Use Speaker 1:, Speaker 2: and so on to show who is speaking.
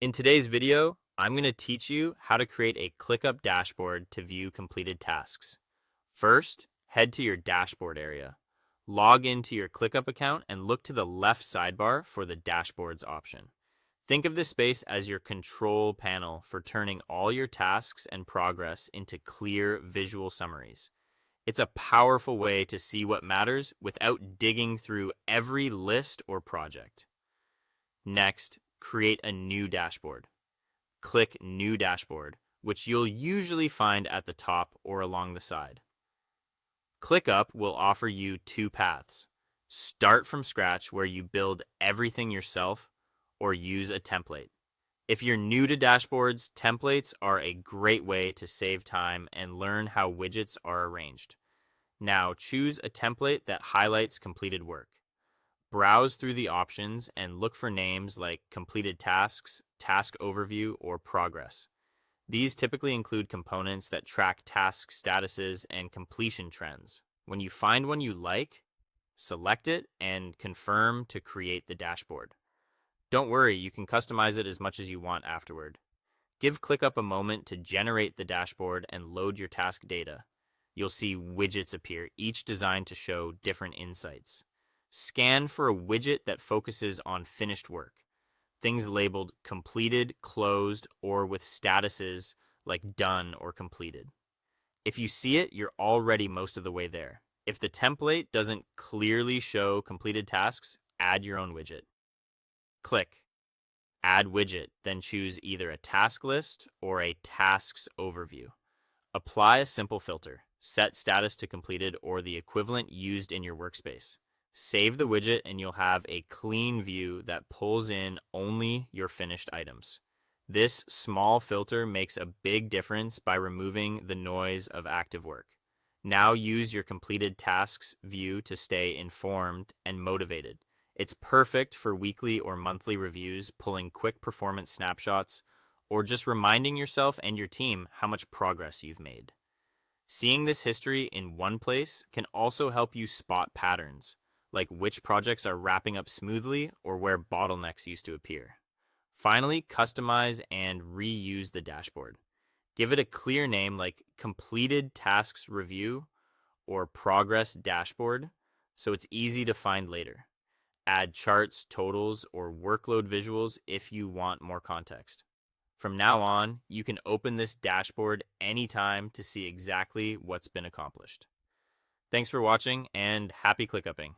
Speaker 1: In today's video, I'm going to teach you how to create a ClickUp dashboard to view completed tasks. First, head to your dashboard area. Log into your ClickUp account and look to the left sidebar for the Dashboards option. Think of this space as your control panel for turning all your tasks and progress into clear visual summaries. It's a powerful way to see what matters without digging through every list or project. Next, create a new dashboard. Click New Dashboard, which you'll usually find at the top or along the side. ClickUp will offer you two paths. Start from scratch, where you build everything yourself, or use a template. If you're new to dashboards, templates are a great way to save time and learn how widgets are arranged. Now choose a template that highlights completed work. Browse through the options and look for names like completed tasks, task overview, or progress. These typically include components that track task statuses and completion trends. When you find one you like, select it and confirm to create the dashboard. Don't worry, you can customize it as much as you want afterward. Give ClickUp a moment to generate the dashboard and load your task data. You'll see widgets appear, each designed to show different insights. Scan for a widget that focuses on finished work. Things labeled completed, closed, or with statuses like done or completed. If you see it, you're already most of the way there. If the template doesn't clearly show completed tasks, add your own widget. Click Add Widget, then choose either a task list or a tasks overview. Apply a simple filter. Set status to completed or the equivalent used in your workspace. Save the widget and you'll have a clean view that pulls in only your finished items. This small filter makes a big difference by removing the noise of active work. Now use your completed tasks view to stay informed and motivated. It's perfect for weekly or monthly reviews, pulling quick performance snapshots, or just reminding yourself and your team how much progress you've made. Seeing this history in one place can also help you spot patterns, like which projects are wrapping up smoothly or where bottlenecks used to appear. Finally, customize and reuse the dashboard. Give it a clear name like Completed Tasks Review or Progress Dashboard so it's easy to find later. Add charts, totals, or workload visuals if you want more context. From now on, you can open this dashboard anytime to see exactly what's been accomplished. Thanks for watching and happy ClickUpping.